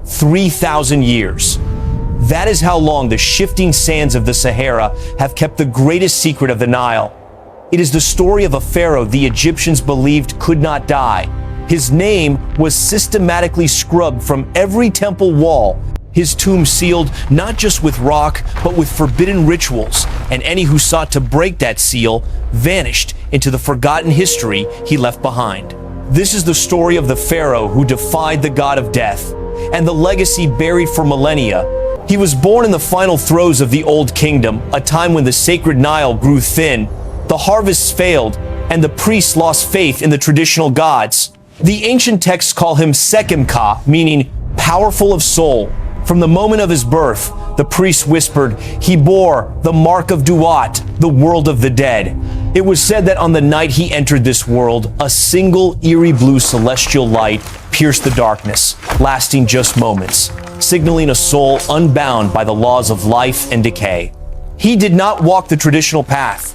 3,000 years. That is how long the shifting sands of the Sahara have kept the greatest secret of the Nile. It is the story of a pharaoh the Egyptians believed could not die. His name was systematically scrubbed from every temple wall, his tomb sealed not just with rock, but with forbidden rituals, and any who sought to break that seal vanished into the forgotten history he left behind. This is the story of the pharaoh who defied the god of death, and the legacy buried for millennia. He was born in the final throes of the Old Kingdom, a time when the sacred Nile grew thin, the harvests failed, and the priests lost faith in the traditional gods. The ancient texts call him Sekhem-Ka, meaning powerful of soul. From the moment of his birth, the priests whispered, he bore the mark of Duat, the world of the dead. It was said that on the night he entered this world, a single eerie blue celestial light pierced the darkness, lasting just moments, signaling a soul unbound by the laws of life and decay. He did not walk the traditional path.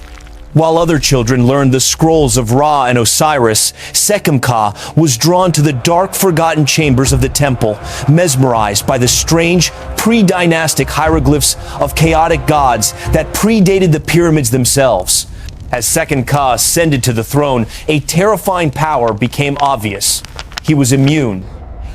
While other children learned the scrolls of Ra and Osiris, Sekhem-Ka was drawn to the dark, forgotten chambers of the temple, mesmerized by the strange, pre-dynastic hieroglyphs of chaotic gods that predated the pyramids themselves. As Sekhem-Ka ascended to the throne, a terrifying power became obvious. He was immune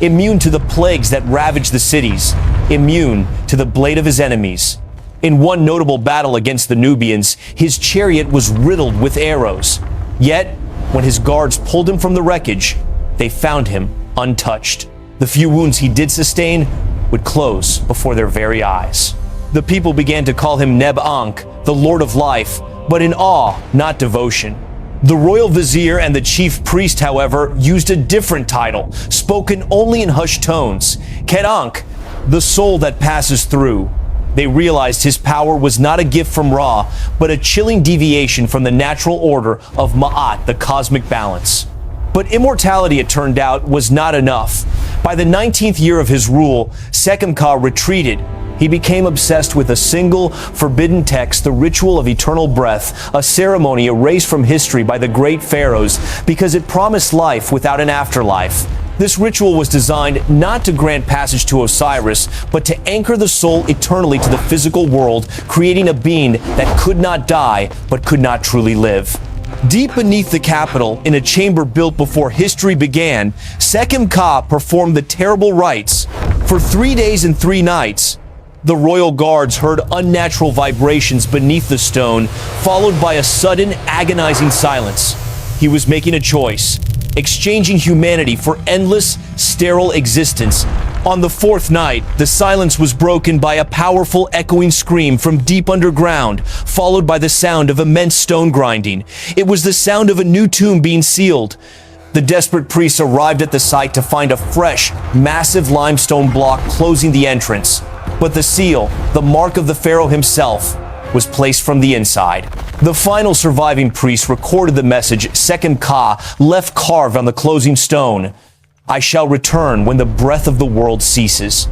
to the plagues that ravaged the cities, immune to the blade of his enemies. In one notable battle against the Nubians, his chariot was riddled with arrows. Yet, when his guards pulled him from the wreckage, they found him untouched. The few wounds he did sustain would close before their very eyes. The people began to call him Neb-Ankh, the Lord of Life, but in awe, not devotion. The royal vizier and the chief priest, however, used a different title, spoken only in hushed tones. Ket-Ankh, the soul that passes through. They realized his power was not a gift from Ra, but a chilling deviation from the natural order of Ma'at, the cosmic balance. But immortality, it turned out, was not enough. By the 19th year of his rule, Sekhem-Ka retreated. He became obsessed with a single, forbidden text, the ritual of eternal breath, a ceremony erased from history by the great pharaohs because it promised life without an afterlife. This ritual was designed not to grant passage to Osiris, but to anchor the soul eternally to the physical world, creating a being that could not die, but could not truly live. Deep beneath the capital, in a chamber built before history began, Sekhem-Ka performed the terrible rites. For 3 days and 3 nights, the royal guards heard unnatural vibrations beneath the stone, followed by a sudden, agonizing silence. He was making a choice, exchanging humanity for endless, sterile existence. On the 4th night, the silence was broken by a powerful, echoing scream from deep underground, followed by the sound of immense stone grinding. It was the sound of a new tomb being sealed. The desperate priests arrived at the site to find a fresh, massive limestone block closing the entrance. But the seal, the mark of the pharaoh himself, was placed from the inside. The final surviving priest recorded the message Sekhem-Ka left carved on the closing stone. I shall return when the breath of the world ceases.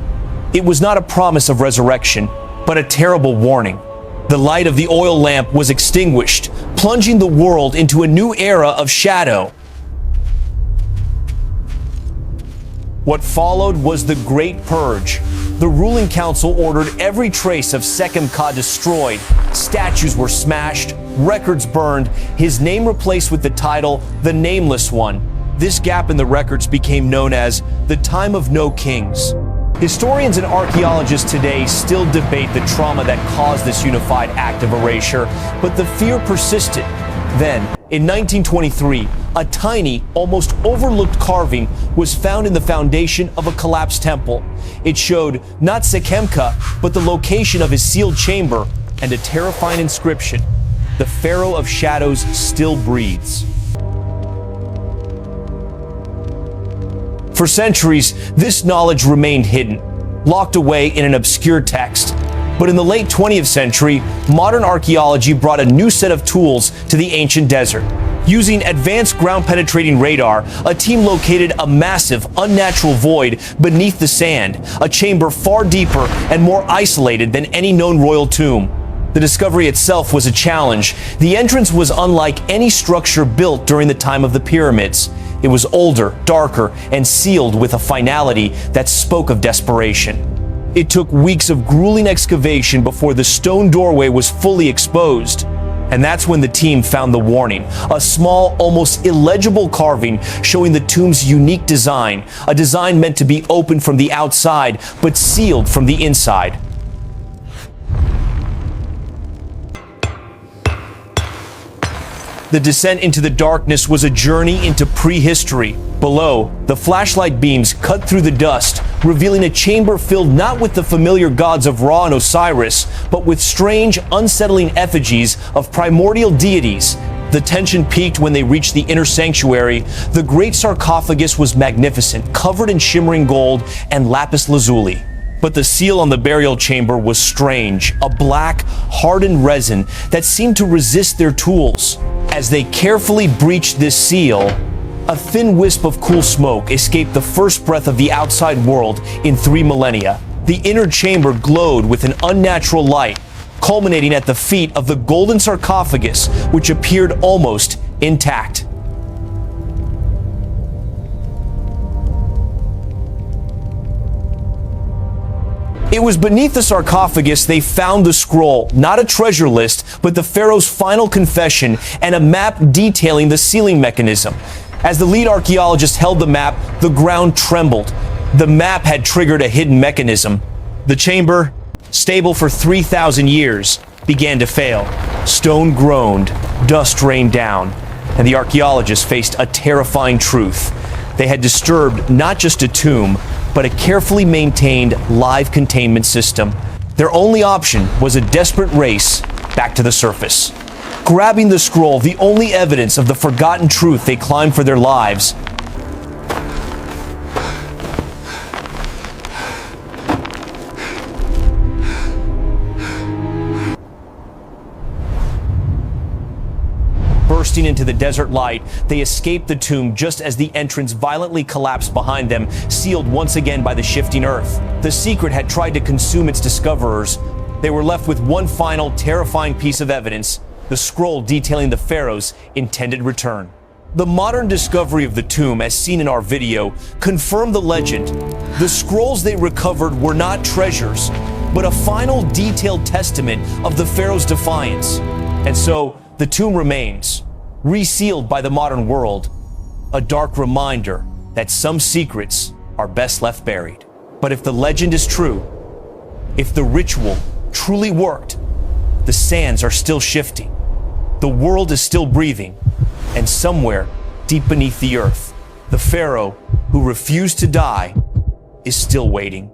It was not a promise of resurrection, but a terrible warning. The light of the oil lamp was extinguished, plunging the world into a new era of shadow. What followed was the Great Purge. The ruling council ordered every trace of Sekhem-Ka destroyed. Statues were smashed, records burned, his name replaced with the title, the Nameless One. This gap in the records became known as the Time of No Kings. Historians and archaeologists today still debate the trauma that caused this unified act of erasure, but the fear persisted. Then, in 1923, a tiny, almost overlooked carving was found in the foundation of a collapsed temple. It showed not Sekhem-Ka, but the location of his sealed chamber and a terrifying inscription: "The Pharaoh of Shadows still breathes." For centuries, this knowledge remained hidden, locked away in an obscure text. But in the late 20th century, modern archaeology brought a new set of tools to the ancient desert. Using advanced ground-penetrating radar, a team located a massive, unnatural void beneath the sand, a chamber far deeper and more isolated than any known royal tomb. The discovery itself was a challenge. The entrance was unlike any structure built during the time of the pyramids. It was older, darker, and sealed with a finality that spoke of desperation. It took weeks of grueling excavation before the stone doorway was fully exposed. And that's when the team found the warning, a small, almost illegible carving showing the tomb's unique design, a design meant to be open from the outside, but sealed from the inside. The descent into the darkness was a journey into prehistory. Below, the flashlight beams cut through the dust, revealing a chamber filled not with the familiar gods of Ra and Osiris, but with strange, unsettling effigies of primordial deities. The tension peaked when they reached the inner sanctuary. The great sarcophagus was magnificent, covered in shimmering gold and lapis lazuli. But the seal on the burial chamber was strange, a black, hardened resin that seemed to resist their tools. As they carefully breached this seal, a thin wisp of cool smoke escaped the first breath of the outside world in 3 millennia. The inner chamber glowed with an unnatural light, culminating at the feet of the golden sarcophagus, which appeared almost intact. It was beneath the sarcophagus they found the scroll, not a treasure list, but the pharaoh's final confession and a map detailing the sealing mechanism. As the lead archaeologist held the map, the ground trembled. The map had triggered a hidden mechanism. The chamber, stable for 3,000 years, began to fail. Stone groaned, dust rained down, and the archaeologists faced a terrifying truth. They had disturbed not just a tomb, but a carefully maintained live containment system. Their only option was a desperate race back to the surface. Grabbing the scroll, the only evidence of the forgotten truth, they climbed for their lives. Bursting into the desert light, they escaped the tomb just as the entrance violently collapsed behind them, sealed once again by the shifting earth. The secret had tried to consume its discoverers. They were left with one final, terrifying piece of evidence, the scroll detailing the pharaoh's intended return. The modern discovery of the tomb, as seen in our video, confirmed the legend. The scrolls they recovered were not treasures, but a final, detailed testament of the pharaoh's defiance. And so, the tomb remains, resealed by the modern world, a dark reminder that some secrets are best left buried. But if the legend is true, if the ritual truly worked, the sands are still shifting, the world is still breathing, and somewhere deep beneath the earth, the pharaoh who refused to die is still waiting.